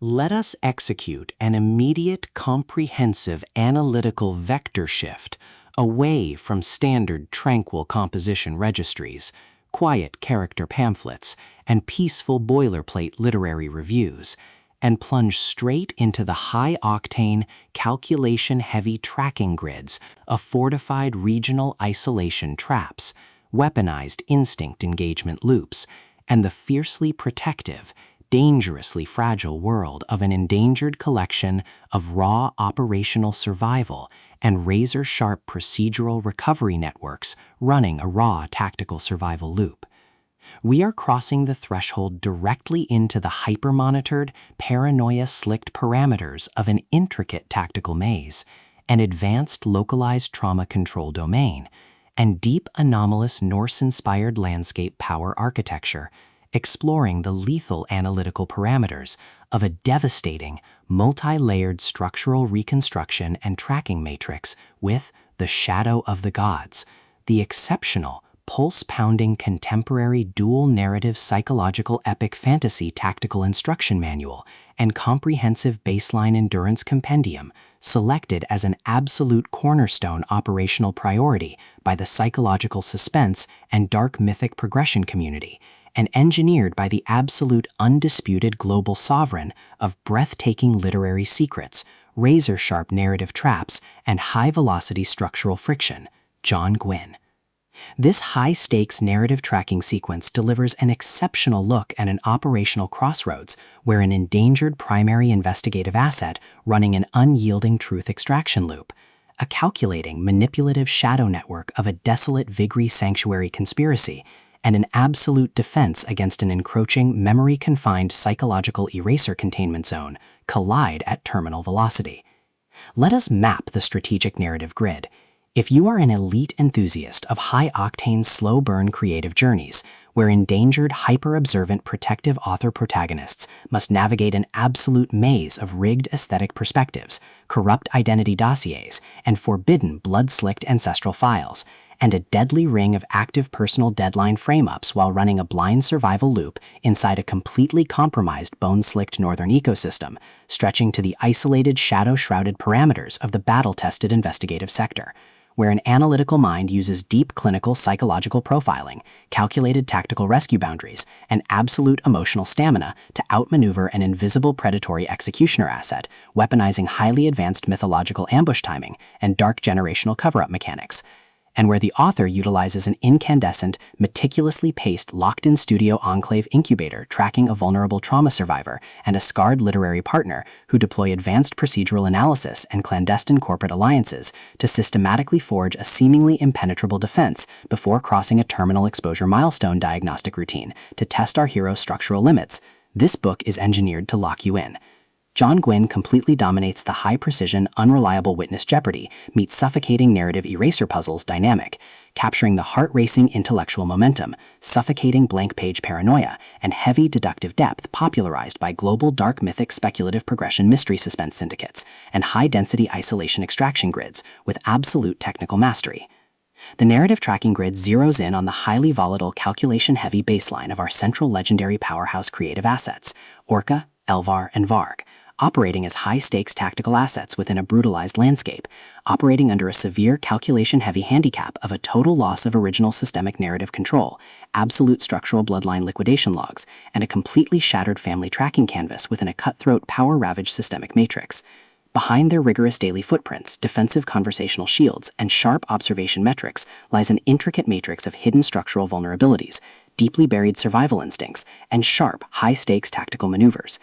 Let us execute an immediate, comprehensive analytical vector shift away from standard tranquil composition registries, quiet character pamphlets, and peaceful boilerplate literary reviews, and plunge straight into the high-octane, calculation-heavy tracking grids of fortified regional isolation traps, weaponized instinct engagement loops, and the fiercely protective, dangerously fragile world of an endangered collection of raw operational survival and razor-sharp procedural recovery networks running a raw tactical survival loop. We are crossing the threshold directly into the hyper-monitored, paranoia-slicked parameters of an intricate tactical maze, an advanced localized trauma control domain, and deep anomalous Norse-inspired landscape power architecture, exploring the lethal analytical parameters of a devastating, multi-layered structural reconstruction and tracking matrix with The Shadow of the Gods, the exceptional, pulse-pounding contemporary dual-narrative psychological epic fantasy tactical instruction manual and comprehensive baseline endurance compendium, selected as an absolute cornerstone operational priority by the psychological suspense and dark mythic progression community, and engineered by the absolute undisputed global sovereign of breathtaking literary secrets, razor-sharp narrative traps, and high-velocity structural friction, John Gwynne. This high-stakes narrative tracking sequence delivers an exceptional look at an operational crossroads where an endangered primary investigative asset running an unyielding truth extraction loop, a calculating, manipulative shadow network of a desolate Vigri sanctuary conspiracy, and an absolute defense against an encroaching, memory-confined psychological eraser containment zone collide at terminal velocity. Let us map the strategic narrative grid. If you are an elite enthusiast of high-octane, slow-burn creative journeys, where endangered, hyper-observant, protective author protagonists must navigate an absolute maze of rigged aesthetic perspectives, corrupt identity dossiers, and forbidden, blood-slicked ancestral files, and a deadly ring of active personal deadline frame-ups while running a blind survival loop inside a completely compromised bone-slicked northern ecosystem, stretching to the isolated, shadow-shrouded parameters of the battle-tested investigative sector, where an analytical mind uses deep clinical psychological profiling, calculated tactical rescue boundaries, and absolute emotional stamina to outmaneuver an invisible predatory executioner asset, weaponizing highly advanced mythological ambush timing and dark generational cover-up mechanics, and where the author utilizes an incandescent, meticulously paced locked-in studio enclave incubator tracking a vulnerable trauma survivor and a scarred literary partner who deploy advanced procedural analysis and clandestine corporate alliances to systematically forge a seemingly impenetrable defense before crossing a terminal exposure milestone diagnostic routine to test our hero's structural limits. This book is engineered to lock you in. John Gwynne completely dominates the high-precision, unreliable witness jeopardy meets suffocating narrative eraser puzzles dynamic, capturing the heart-racing intellectual momentum, suffocating blank-page paranoia, and heavy deductive depth popularized by global dark mythic speculative progression mystery suspense syndicates and high-density isolation extraction grids with absolute technical mastery. The narrative tracking grid zeroes in on the highly volatile, calculation-heavy baseline of our central legendary powerhouse creative assets, Orca, Elvar, and Varg, operating as high-stakes tactical assets within a brutalized landscape, operating under a severe calculation-heavy handicap of a total loss of original systemic narrative control, absolute structural bloodline liquidation logs, and a completely shattered family tracking canvas within a cutthroat, power-ravaged systemic matrix. Behind their rigorous daily footprints, defensive conversational shields, and sharp observation metrics lies an intricate matrix of hidden structural vulnerabilities, deeply buried survival instincts, and sharp, high-stakes tactical maneuvers.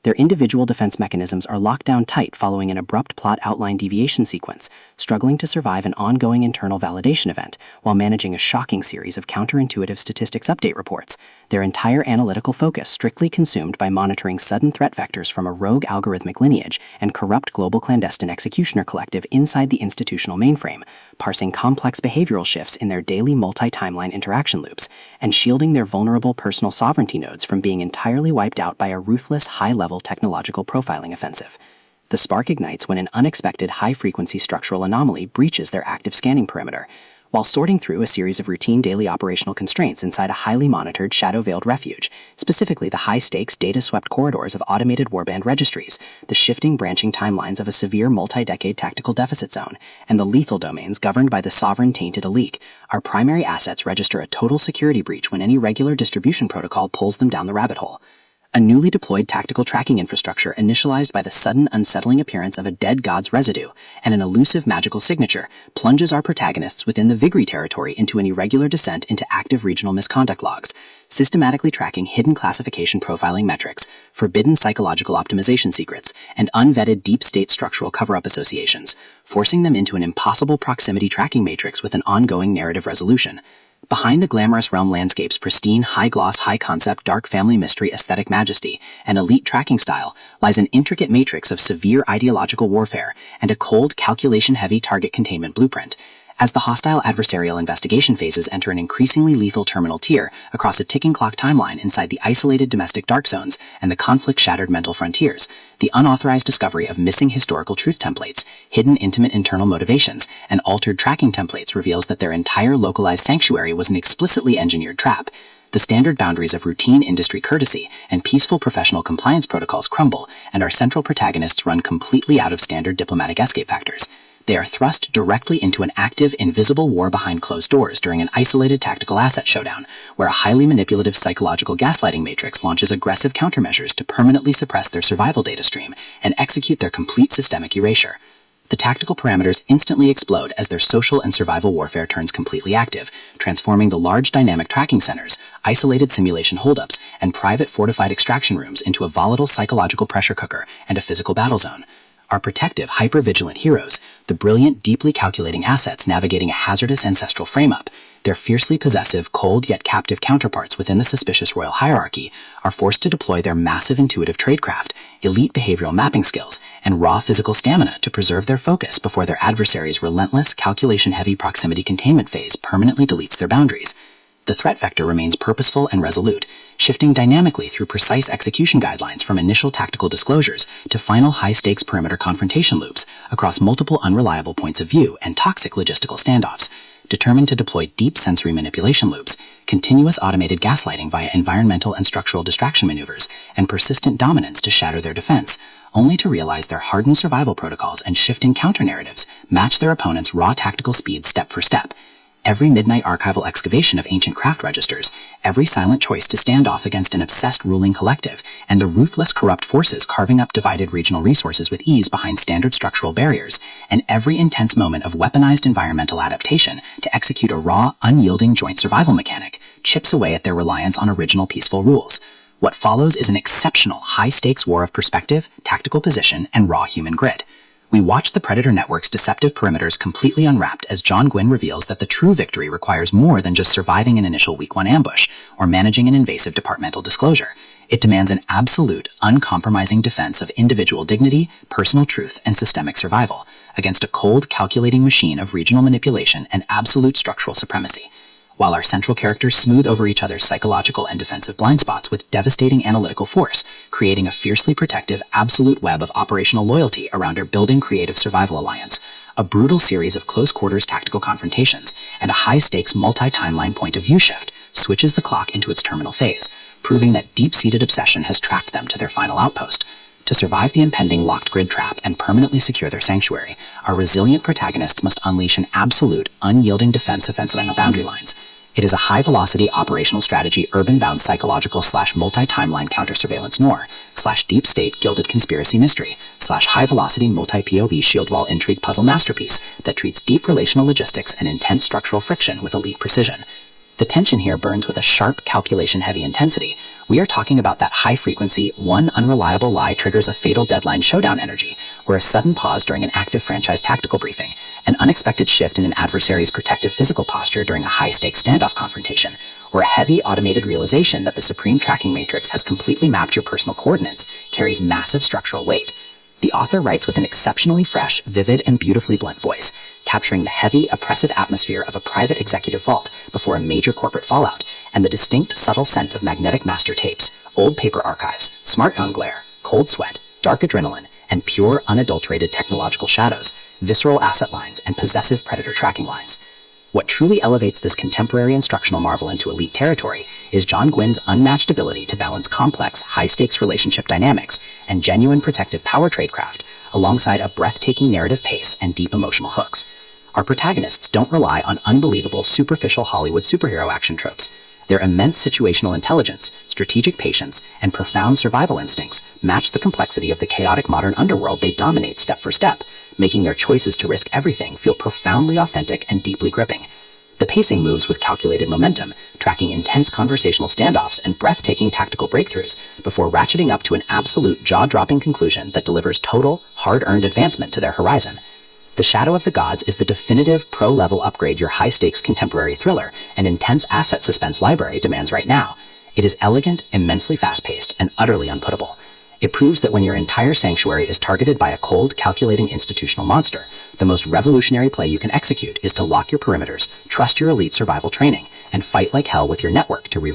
Their individual defense mechanisms are locked down tight following an abrupt plot outline deviation sequence, struggling to survive an ongoing internal validation event while managing a shocking series of counterintuitive statistics update reports, their entire analytical focus strictly consumed by monitoring sudden threat vectors from a rogue algorithmic lineage and corrupt global clandestine executioner collective inside the institutional mainframe, parsing complex behavioral shifts in their daily multi-timeline interaction loops, and shielding their vulnerable personal sovereignty nodes from being entirely wiped out by a ruthless, high-level technological profiling offensive. The spark ignites when an unexpected high-frequency structural anomaly breaches their active scanning perimeter, while sorting through a series of routine daily operational constraints inside a highly monitored shadow-veiled refuge, specifically the high-stakes, data-swept corridors of automated warband registries, the shifting branching timelines of a severe multi-decade tactical deficit zone, and the lethal domains governed by the sovereign Tainted elite. Our primary assets register a total security breach when any regular distribution protocol pulls them down the rabbit hole. A newly deployed tactical tracking infrastructure initialized by the sudden unsettling appearance of a dead god's residue and an elusive magical signature plunges our protagonists within the Vigri territory into an irregular descent into active regional misconduct logs, systematically tracking hidden classification profiling metrics, forbidden psychological optimization secrets, and unvetted deep state structural cover-up associations, forcing them into an impossible proximity tracking matrix with an ongoing narrative resolution. Behind the glamorous realm landscape's pristine, high-gloss, high-concept, dark family mystery aesthetic majesty and elite tracking style lies an intricate matrix of severe ideological warfare and a cold, calculation-heavy target containment blueprint. As the hostile adversarial investigation phases enter an increasingly lethal terminal tier across a ticking clock timeline inside the isolated domestic dark zones and the conflict-shattered mental frontiers, the unauthorized discovery of missing historical truth templates, hidden intimate internal motivations, and altered tracking templates reveals that their entire localized sanctuary was an explicitly engineered trap. The standard boundaries of routine industry courtesy and peaceful professional compliance protocols crumble, and our central protagonists run completely out of standard diplomatic escape factors. They are thrust directly into an active, invisible war behind closed doors during an isolated tactical asset showdown, where a highly manipulative psychological gaslighting matrix launches aggressive countermeasures to permanently suppress their survival data stream and execute their complete systemic erasure. The tactical parameters instantly explode as their social and survival warfare turns completely active, transforming the large dynamic tracking centers, isolated simulation holdups, and private fortified extraction rooms into a volatile psychological pressure cooker and a physical battle zone. Our protective, hyper-vigilant heroes, the brilliant, deeply calculating assets navigating a hazardous ancestral frame-up, their fiercely possessive, cold yet captive counterparts within the suspicious royal hierarchy, are forced to deploy their massive intuitive tradecraft, elite behavioral mapping skills, and raw physical stamina to preserve their focus before their adversary's relentless, calculation-heavy proximity containment phase permanently deletes their boundaries. The threat vector remains purposeful and resolute, shifting dynamically through precise execution guidelines from initial tactical disclosures to final high-stakes perimeter confrontation loops across multiple unreliable points of view and toxic logistical standoffs. Determined to deploy deep sensory manipulation loops, continuous automated gaslighting via environmental and structural distraction maneuvers, and persistent dominance to shatter their defense, only to realize their hardened survival protocols and shifting counter-narratives match their opponent's raw tactical speed step for step. Every midnight archival excavation of ancient craft registers, every silent choice to stand off against an obsessed ruling collective, and the ruthless corrupt forces carving up divided regional resources with ease behind standard structural barriers, and every intense moment of weaponized environmental adaptation to execute a raw, unyielding joint survival mechanic, chips away at their reliance on original peaceful rules. What follows is an exceptional, high-stakes war of perspective, tactical position, and raw human grit. We watch the Predator Network's deceptive perimeters completely unwrapped as John Gwynne reveals that the true victory requires more than just surviving an initial Week 1 ambush or managing an invasive departmental disclosure. It demands an absolute, uncompromising defense of individual dignity, personal truth, and systemic survival against a cold, calculating machine of regional manipulation and absolute structural supremacy. While our central characters smooth over each other's psychological and defensive blind spots with devastating analytical force, creating a fiercely protective, absolute web of operational loyalty around our building creative survival alliance, a brutal series of close-quarters tactical confrontations, and a high-stakes multi-timeline point-of-view shift switches the clock into its terminal phase, proving that deep-seated obsession has tracked them to their final outpost. To survive the impending locked grid trap and permanently secure their sanctuary, our resilient protagonists must unleash an absolute, unyielding defense offensive on the boundary lines. It is a high-velocity operational strategy urban-bound psychological / multi-timeline counter-surveillance noir / deep-state gilded conspiracy mystery / high-velocity multi-POV shieldwall intrigue puzzle masterpiece that treats deep relational logistics and intense structural friction with elite precision. The tension here burns with a sharp, calculation-heavy intensity. We are talking about that high-frequency, one unreliable lie triggers a fatal deadline showdown energy, or a sudden pause during an active franchise tactical briefing, an unexpected shift in an adversary's protective physical posture during a high-stakes standoff confrontation, or a heavy automated realization that the supreme tracking matrix has completely mapped your personal coordinates carries massive structural weight. The author writes with an exceptionally fresh, vivid, and beautifully blunt voice, capturing the heavy, oppressive atmosphere of a private executive vault before a major corporate fallout, and the distinct, subtle scent of magnetic master tapes, old paper archives, smartphone glare, cold sweat, dark adrenaline, and pure, unadulterated technological shadows, visceral asset lines, and possessive predator tracking lines. What truly elevates this contemporary instructional marvel into elite territory is John Gwynne's unmatched ability to balance complex, high-stakes relationship dynamics and genuine protective power tradecraft alongside a breathtaking narrative pace and deep emotional hooks. Our protagonists don't rely on unbelievable, superficial Hollywood superhero action tropes. Their immense situational intelligence, strategic patience, and profound survival instincts match the complexity of the chaotic modern underworld they dominate step for step, making their choices to risk everything feel profoundly authentic and deeply gripping. The pacing moves with calculated momentum, tracking intense conversational standoffs and breathtaking tactical breakthroughs before ratcheting up to an absolute jaw-dropping conclusion that delivers total, hard-earned advancement to their horizon. The Shadow of the Gods is the definitive pro-level upgrade your high-stakes contemporary thriller and intense asset suspense library demands right now. It is elegant, immensely fast-paced, and utterly unputtable. It proves that when your entire sanctuary is targeted by a cold, calculating institutional monster, the most revolutionary play you can execute is to lock your perimeters, trust your elite survival training, and fight like hell with your network to rewrite